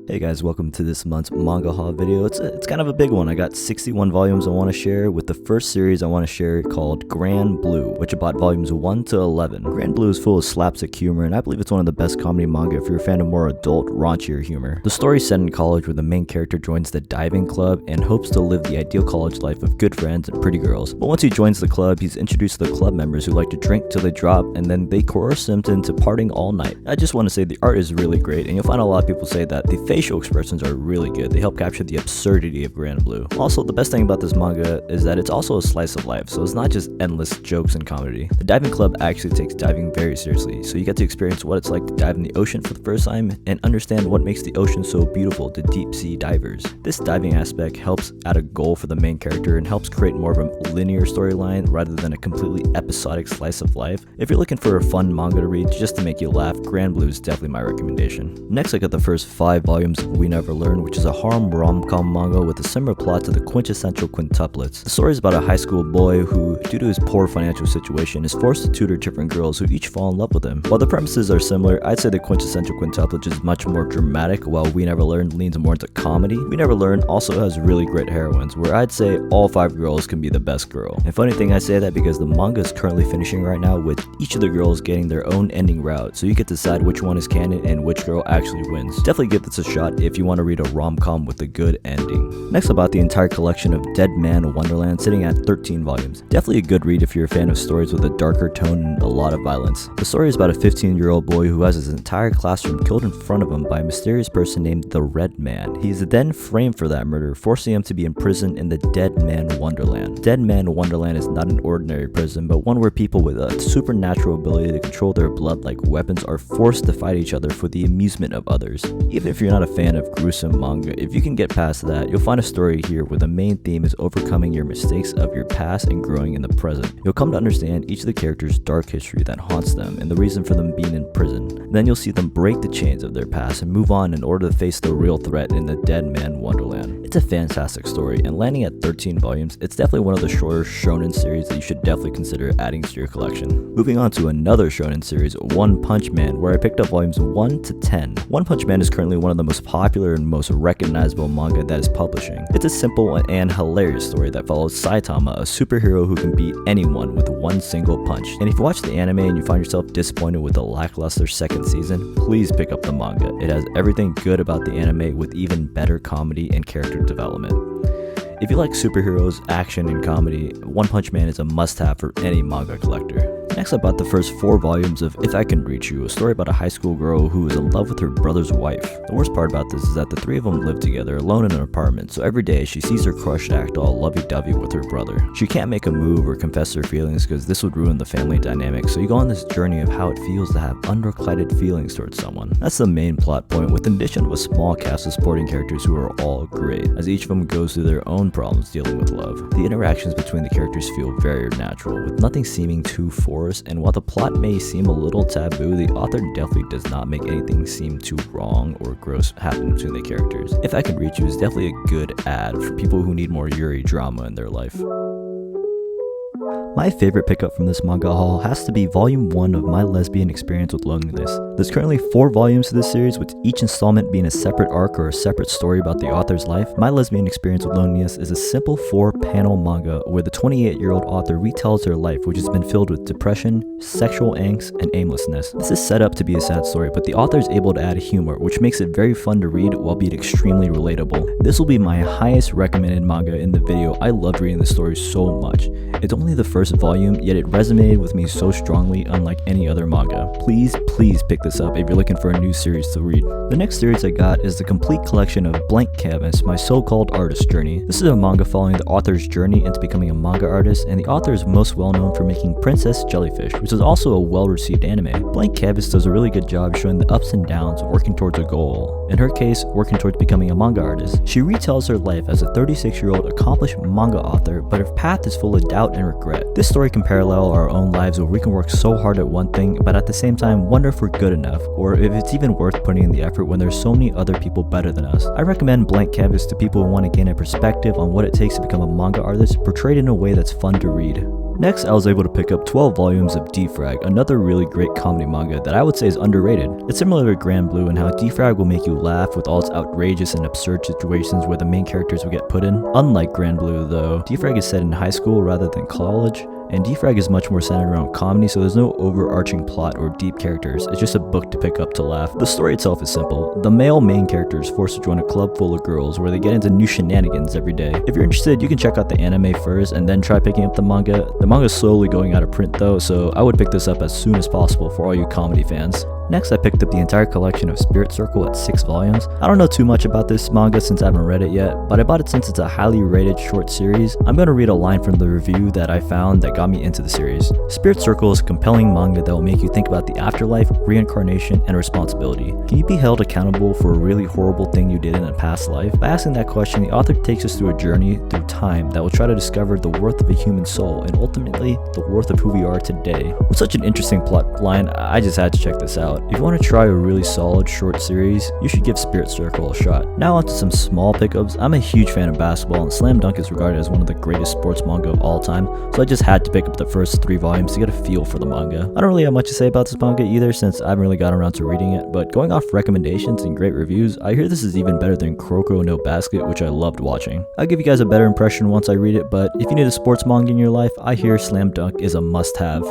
Hey guys, welcome to this month's manga haul video. It's kind of a big one. I got 61 volumes I want to share, with the first series I want to share called Grand Blue, which I bought volumes 1 to 11. Grand Blue is full of slapstick humor, and I believe it's one of the best comedy manga if you're a fan of more adult, raunchier humor. The story's set in college where the main character joins the diving club and hopes to live the ideal college life of good friends and pretty girls. But once he joins the club, he's introduced to the club members who like to drink till they drop, and then they coerce him into partying all night. I just want to say the art is really great, and you'll find a lot of people say that the facial expressions are really good. They help capture the absurdity of Grand Blue. Also, the best thing about this manga is that it's also a slice of life, so it's not just endless jokes and comedy. The diving club actually takes diving very seriously, so you get to experience what it's like to dive in the ocean for the first time and understand what makes the ocean so beautiful to deep sea divers. This diving aspect helps add a goal for the main character and helps create more of a linear storyline rather than a completely episodic slice of life. If you're looking for a fun manga to read just to make you laugh, Grand Blue is definitely my recommendation. Next, I got the first 5 volumes of We Never Learn, which is a harem rom-com manga with a similar plot to the quintessential quintuplets. The story is about a high school boy who, due to his poor financial situation, is forced to tutor different girls who each fall in love with him. While the premises are similar, I'd say the quintessential quintuplet is much more dramatic, while We Never Learn leans more into comedy. We Never Learn also has really great heroines, where I'd say all 5 girls can be the best girl. And funny thing, I say that because the manga is currently finishing right now with each of the girls getting their own ending route, so you get to decide which one is canon and which girl actually wins. Definitely give this a shot if you want to read a rom-com with a good ending. Next, I bought the entire collection of Deadman Wonderland, sitting at 13 volumes. Definitely a good read if you're a fan of stories with a darker tone and a lot of violence. The story is about a 15-year-old boy who has his entire classroom killed in front of him by a mysterious person named the Red Man. He is then framed for that murder, forcing him to be imprisoned in the Deadman Wonderland. Deadman Wonderland is not an ordinary prison, but one where people with a supernatural ability to control their blood like weapons are forced to fight each other for the amusement of others. Even if you're not a fan of gruesome manga, if you can get past that, you'll find a story here where the main theme is overcoming your mistakes of your past and growing in the present. You'll come to understand each of the characters' dark history that haunts them and the reason for them being in prison. Then you'll see them break the chains of their past and move on in order to face the real threat in the Deadman Wonderland. It's a fantastic story, and landing at 13 volumes, it's definitely one of the shorter shonen series that you should definitely consider adding to your collection. Moving on to another shonen series, One Punch Man, where I picked up volumes 1 to 10. One Punch Man is currently one of the most popular and most recognizable manga that is publishing. It's a simple and hilarious story that follows Saitama, a superhero who can beat anyone with one single punch. And if you watch the anime and you find yourself disappointed with the lackluster second season, please pick up the manga. It has everything good about the anime with even better comedy and character development. If you like superheroes, action, and comedy, One Punch Man is a must-have for any manga collector. Next, I bought the first 4 volumes of If I Can Reach You, a story about a high school girl who is in love with her brother's wife. The worst part about this is that the 3 of them live together alone in an apartment, so every day she sees her crush act all lovey-dovey with her brother. She can't make a move or confess her feelings because this would ruin the family dynamic, so you go on this journey of how it feels to have unrequited feelings towards someone. That's the main plot point, with an addition of a small cast of supporting characters who are all great, as each of them goes through their own problems dealing with love. The interactions between the characters feel very natural, with nothing seeming too forced, and while the plot may seem a little taboo, the author definitely does not make anything seem too wrong or gross happen between the characters. If I Can Reach You is definitely a good ad for people who need more Yuri drama in their life. My favorite pickup from this manga haul has to be volume 1 of My Lesbian Experience with Loneliness. There's currently 4 volumes to this series, with each installment being a separate arc or a separate story about the author's life. My Lesbian Experience with Loneliness is a simple 4-panel manga where the 28-year-old author retells her life, which has been filled with depression, sexual angst, and aimlessness. This is set up to be a sad story, but the author is able to add humor, which makes it very fun to read while being extremely relatable. This will be my highest recommended manga in the video. I loved reading this story so much. It's only the first volume, yet it resonated with me so strongly, unlike any other manga. Please pick this up if you're looking for a new series to read. The next series I got is the complete collection of Blank Canvas, My So-Called Artist Journey. This is a manga following the author's journey into becoming a manga artist, and the author is most well known for making Princess Jellyfish, which is also a well-received anime. Blank Canvas does a really good job showing the ups and downs of working towards a goal. In her case, working towards becoming a manga artist. She retells her life as a 36-year-old accomplished manga author, but her path is full of doubt and regret. This story can parallel our own lives where we can work so hard at one thing, but at the same time wonder if we're good enough, or if it's even worth putting in the effort when there's so many other people better than us. I recommend Blank Canvas to people who want to gain a perspective on what it takes to become a manga artist, portrayed in a way that's fun to read. Next, I was able to pick up 12 volumes of Defrag, another really great comedy manga that I would say is underrated. It's similar to Grand Blue in how Defrag will make you laugh with all its outrageous and absurd situations where the main characters will get put in. Unlike Grand Blue though, Defrag is set in high school rather than college, and Defrag is much more centered around comedy, so there's no overarching plot or deep characters. It's just a book to pick up to laugh. The story itself is simple. The male main character is forced to join a club full of girls where they get into new shenanigans every day. If you're interested, you can check out the anime first and then try picking up the manga. The manga is slowly going out of print though, so I would pick this up as soon as possible for all you comedy fans. Next, I picked up the entire collection of Spirit Circle at 6 volumes. I don't know too much about this manga since I haven't read it yet, but I bought it since it's a highly rated short series. I'm going to read a line from the review that I found that got me into the series. Spirit Circle is a compelling manga that will make you think about the afterlife, reincarnation, and responsibility. Can you be held accountable for a really horrible thing you did in a past life? By asking that question, the author takes us through a journey through time that will try to discover the worth of a human soul and ultimately the worth of who we are today. With such an interesting plot line, I just had to check this out. If you want to try a really solid short series, you should give Spirit Circle a shot. Now onto some small pickups. I'm a huge fan of basketball, and Slam Dunk is regarded as one of the greatest sports manga of all time, so I just had to pick up the first 3 volumes to get a feel for the manga. I don't really have much to say about this manga either since I haven't really gotten around to reading it, but going off recommendations and great reviews, I hear this is even better than Kuroko no Basket, which I loved watching. I'll give you guys a better impression once I read it, but if you need a sports manga in your life, I hear Slam Dunk is a must-have.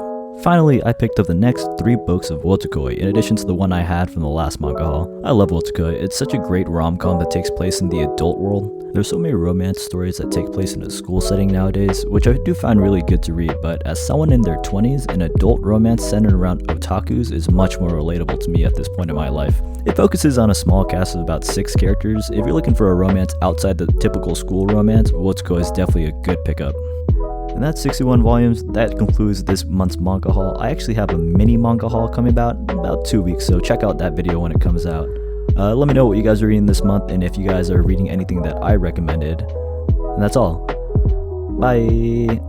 Finally, I picked up the next 3 books of Wotakoi, in addition to the one I had from the last manga haul. I love Wotakoi. It's such a great rom-com that takes place in the adult world. There's so many romance stories that take place in a school setting nowadays, which I do find really good to read, but as someone in their 20s, an adult romance centered around otakus is much more relatable to me at this point in my life. It focuses on a small cast of about 6 characters. If you're looking for a romance outside the typical school romance, Wotakoi is definitely a good pickup. And that's 61 volumes. That concludes this month's manga haul. I actually have a mini manga haul coming about in about 2 weeks, so check out that video when it comes out. Let me know what you guys are reading this month and if you guys are reading anything that I recommended. And that's all. Bye!